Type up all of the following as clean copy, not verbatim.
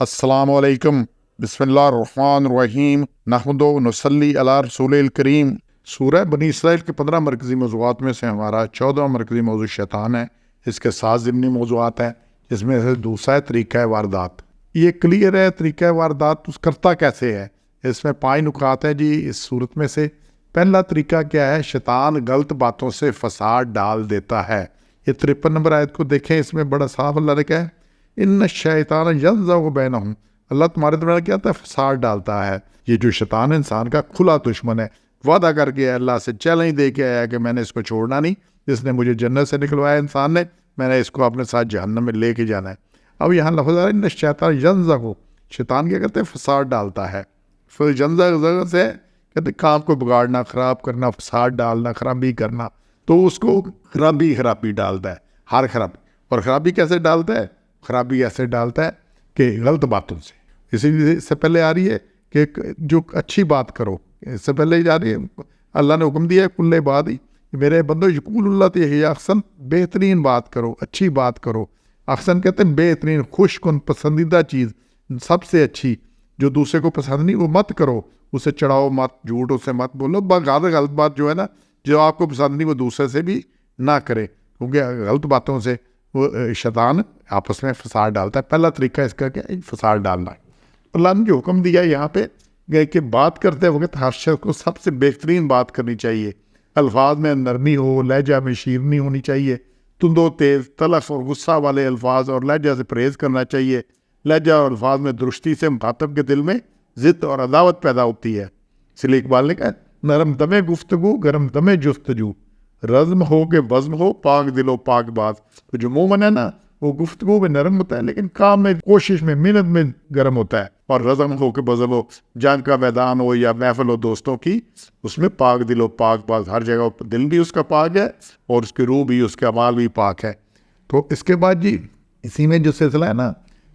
السلام علیکم، بسم اللہ الرحمن الرحیم، نحمد و نصلی علی رسول الکریم۔ سورہ بنی اسرائیل کے 15 مرکزی موضوعات میں سے ہمارا 14واں مرکزی موضوع شیطان ہے۔ اس کے 7 ضمنی موضوعات ہیں، جس میں سے دوسرا ہے طریقہ واردات۔ یہ کلیئر ہے طریقہ واردات کرتا کیسے ہے۔ اس میں 5 نکات ہیں جی اس صورت میں سے۔ پہلا طریقہ کیا ہے؟ شیطان غلط باتوں سے فساد ڈال دیتا ہے۔ یہ 53 نمبر آیت کو دیکھیں، اس میں بڑا صاف اللہ نے کہا ہے ان الشیطان ینزغ بینہم، اللہ تمہارے درمیان کیا ہوتا ہے؟ فساد ڈالتا ہے۔ یہ جو شیطان انسان کا کھلا دشمن ہے، وعدہ کر کے اللہ سے چیلنج دے کے آیا کہ میں نے اس کو چھوڑنا نہیں، جس نے مجھے جنت سے نکلوایا انسان نے، میں نے اس کو اپنے ساتھ جہنم میں لے کے جانا ہے۔ اب یہاں لفظ ہے ان الشیطان ینزغ، شیطان کیا کرتے ہیں؟ فساد ڈالتا ہے۔ پھر ینزغ سے کہتے کام کو بگاڑنا، خراب کرنا، فساد ڈالنا، خرابی کرنا، تو اس کو خرابی ڈالتا ہے، ہر خرابی۔ اور خرابی کیسے ڈالتا ہے؟ خرابی ایسے ڈالتا ہے کہ غلط باتوں سے۔ اسی لیے اس سے پہلے آ رہی ہے کہ جو اچھی بات کرو، اس سے پہلے جا رہی ہے اللہ نے حکم دیا ہے کل بات ہی میرے بندو یقول اللہ تھی احسن، بہترین بات کرو، اچھی بات کرو۔ احسن کہتے ہیں بہترین، خوش کن، پسندیدہ چیز، سب سے اچھی، جو دوسرے کو پسند نہیں وہ مت کرو، اسے چڑھاؤ مت، جھوٹ اسے مت بولو۔ غلط بات جو ہے نا، جو آپ کو پسند نہیں وہ دوسرے سے بھی نہ کرے، کیونکہ غلط باتوں سے وہ شیطان آپس میں فساد ڈالتا ہے۔ پہلا طریقہ اس کا کیا ہے؟ فساد ڈالنا۔ اللہ نے جو حکم دیا یہاں پہ کہ بات کرتے وقت ہر شخص کو سب سے بہترین بات کرنی چاہیے، الفاظ میں نرمی ہو، لہجہ میں شیرنی ہونی چاہیے، تند و تیز، تلخ اور غصہ والے الفاظ اور لہجہ سے پرہیز کرنا چاہیے۔ لہجہ اور الفاظ میں درستی سے مخاطب کے دل میں ضد اور عداوت پیدا ہوتی ہے۔ اس لیے اقبال نے کہا نرم دم گفتگو گرم دم جستجو، رزم ہو کہ بزم ہو پاک دل و پاک باز۔ تو جو مومن ہے نا وہ گفتگو میں نرم ہوتا ہے، لیکن کام میں، کوشش میں، محنت میں گرم ہوتا ہے۔ اور رزم ہو کہ بزم ہو، جنگ کا میدان ہو یا محفل ہو دوستوں کی، اس میں پاک دل و پاک باز، ہر جگہ دل بھی اس کا پاک ہے اور اس کی روح بھی، اس کے اعمال بھی پاک ہے۔ تو اس کے بعد جی اسی میں جو سلسلہ ہے نا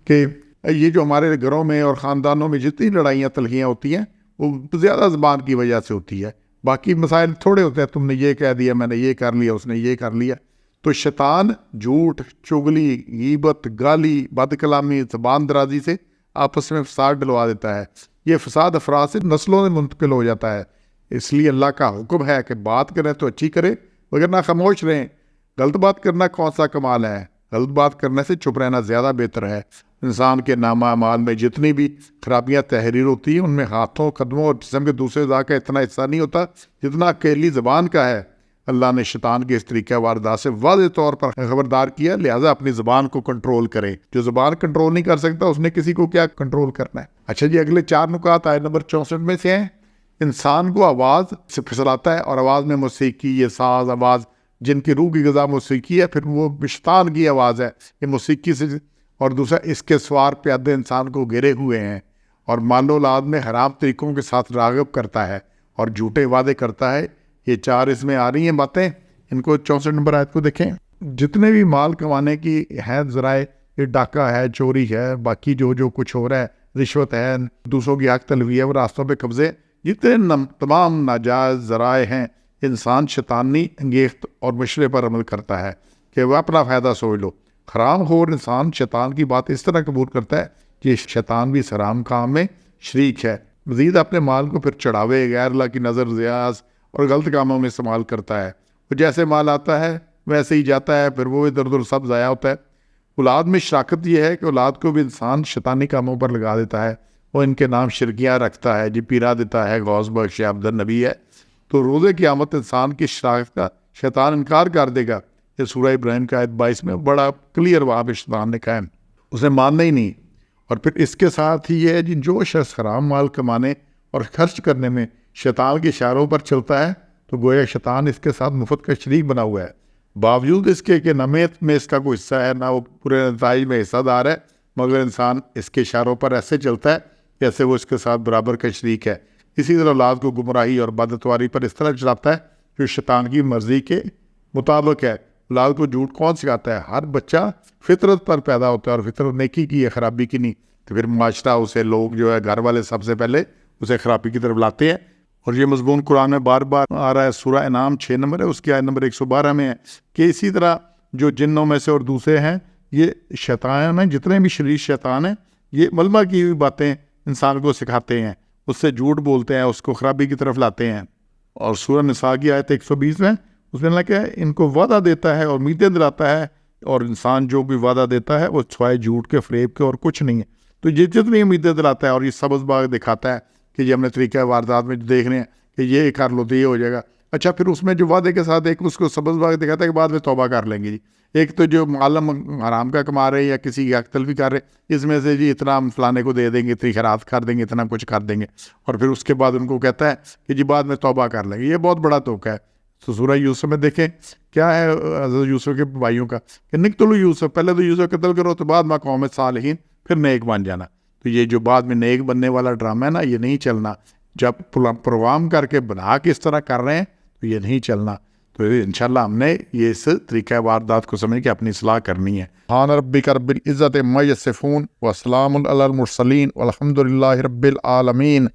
کہ یہ جو ہمارے گھروں میں اور خاندانوں میں جتنی لڑائیاں تلخیاں ہوتی ہیں وہ زیادہ زبان کی وجہ سے ہوتی ہے۔ باقی مسائل تھوڑے ہوتے ہیں، تم نے یہ کہہ دیا، میں نے یہ کر لیا، اس نے یہ کر لیا۔ تو شیطان جھوٹ، چغلی، غیبت، گالی، بد کلامی، زبان درازی سے آپس میں فساد ڈلوا دیتا ہے۔ یہ فساد افراد سے نسلوں میں منتقل ہو جاتا ہے۔ اس لیے اللہ کا حکم ہے کہ بات کریں تو اچھی کریں، وگرنہ خاموش رہیں۔ غلط بات کرنا کون سا کمال ہے؟ غلط بات کرنے سے چپ رہنا زیادہ بہتر ہے۔ انسان کے نامہ اعمال میں جتنی بھی خرابیاں تحریر ہوتی ہیں، ان میں ہاتھوں، قدموں اور جسم کے دوسرے اعضاء کا اتنا حصہ نہیں ہوتا جتنا اکیلی زبان کا ہے۔ اللہ نے شیطان کے اس طریقہ واردات سے واضح طور پر خبردار کیا، لہٰذا اپنی زبان کو کنٹرول کریں۔ جو زبان کنٹرول نہیں کر سکتا اس نے کسی کو کیا کنٹرول کرنا ہے۔ اچھا جی، اگلے 4 نکات آیت نمبر 64 میں سے ہیں۔ انسان کو آواز سے پھسلاتا ہے، اور آواز میں موسیقی، یہ ساز آواز جن کی روح کی غذا موسیقی ہے، پھر وہ شیطان کی آواز ہے یہ موسیقی سے۔ اور دوسرا، اس کے سوار پیادے انسان کو گھیرے ہوئے ہیں، اور مال و اولاد میں حرام طریقوں کے ساتھ راغب کرتا ہے اور جھوٹے وعدے کرتا ہے۔ یہ 4 اس میں آ رہی ہیں باتیں، ان کو 64 نمبر آیت کو دیکھیں۔ جتنے بھی مال کمانے کی ہے ذرائع، یہ ڈاکہ ہے، چوری ہے، باقی جو کچھ ہو رہا ہے، رشوت ہے، دوسروں کی حق تلوی ہے، وہ راستوں پہ قبضے، جتنے تمام ناجائز ذرائع ہیں، انسان شیطانی انگیخت اور مشورے پر عمل کرتا ہے کہ وہ اپنا فائدہ سوچ لو۔ حرام خور انسان شیطان کی بات اس طرح قبول کرتا ہے کہ شیطان بھی اس حرام کام میں شریک ہے۔ مزید اپنے مال کو پھر چڑھاوے، غیر اللہ کی نظر، ریاض اور غلط کاموں میں استعمال کرتا ہے۔ وہ جیسے مال آتا ہے ویسے ہی جاتا ہے، پھر وہ ادھر ادھر سب ضائع ہوتا ہے۔ اولاد میں شراکت یہ ہے کہ اولاد کو بھی انسان شیطانی کاموں پر لگا دیتا ہے، وہ ان کے نام شرکیاں رکھتا ہے، جی پیرا دیتا ہے، غوث بخش ہے، عبد النبی ہے۔ تو روز قیامت انسان کی شراکت کا شیطان انکار کر دے گا۔ یہ سورہ ابراہیم کا آیت 22 میں بڑا کلیئر وہاں پہ شیطان نے کہا ہے، اسے ماننا ہی نہیں۔ اور پھر اس کے ساتھ ہی یہ ہے جی، جو شخص حرام مال کمانے اور خرچ کرنے میں شیطان کے اشاروں پر چلتا ہے تو گویا شیطان اس کے ساتھ مفت کا شریک بنا ہوا ہے، باوجود اس کے کہ نمیت میں اس کا کوئی حصہ ہے، نہ وہ پورے نتائج میں حصہ دار ہے، مگر انسان اس کے اشاروں پر ایسے چلتا ہے جیسے وہ اس کے ساتھ برابر کا شریک ہے۔ اسی طرح اولاد کو گمراہی اور بدعتواری پر اس طرح چلاتا ہے جو شیطان کی مرضی کے مطابق ہے۔ اولاد کو جھوٹ کون سکھاتا ہے؟ ہر بچہ فطرت پر پیدا ہوتا ہے، اور فطرت نیکی کی ہے، خرابی کی نہیں۔ تو پھر معاشرہ اسے، لوگ جو ہے گھر والے سب سے پہلے اسے خرابی کی طرف لاتے ہیں۔ اور یہ مضمون قرآن میں بار بار آ رہا ہے، سورہ انعام 6 نمبر ہے، اس کی آیت نمبر 112 میں ہے کہ اسی طرح جو جنوں میں سے اور دوسرے ہیں، یہ شیطان ہیں، جتنے بھی شریر شیطان ہیں، یہ ملمہ کی ہوئی باتیں انسان کو سکھاتے ہیں، اس سے جھوٹ بولتے ہیں، اس کو خرابی کی طرف لاتے ہیں۔ اور سورہ نساء کی آیت 120 میں اس میں اللہ کیا ہے، ان کو وعدہ دیتا ہے اور امیدیں دلاتا ہے، اور انسان جو بھی وعدہ دیتا ہے وہ سوائے جھوٹ کے، فریب کے اور کچھ نہیں ہے۔ تو یہ جتنی امیدیں دلاتا ہے اور یہ سبز باغ دکھاتا ہے کہ یہ ہم نے طریقہ واردات میں جو دیکھ رہے ہیں کہ یہ کر لو تو یہ ہو جائے گا، اچھا پھر اس میں جو وعدے کے ساتھ ایک اس کو سبز باغ دکھاتا ہے کہ بعد میں توبہ کر لیں گے جی، ایک تو جو معلم حرام کا کما رہے یا کسی کی حق تلفی کر رہے، اس میں سے جی اتنا ہم فلانے کو دے دیں گے، اتنی خیرات کر دیں گے، اتنا کچھ کر دیں گے، اور پھر اس کے بعد ان کو کہتا ہے کہ جی بعد میں توبہ کر لیں گے۔ یہ بہت بڑا دھوکہ ہے۔ تو سورہ یوسف میں دیکھیں کیا ہے حضرت یوسف کے بھائیوں کا کہ نقتلوا یوسف، پہلے تو یوسف قتل کرو تو بعد میں قوم صالحین، پھر نیک بن جانا۔ تو یہ جو بعد میں نیک بننے والا ڈرامہ ہے نا، یہ نہیں چلنا۔ جب پروگرام کر کے بنا کے اس طرح کر رہے ہیں تو یہ نہیں چلنا۔ تو انشاءاللہ ہم نے یہ اس طریقہ واردات کو سمجھ کے اپنی اصلاح کرنی ہے۔ سبحان ربک رب العزت عما یصفون وسلام علی المرسلین والحمد للہ رب العالمین۔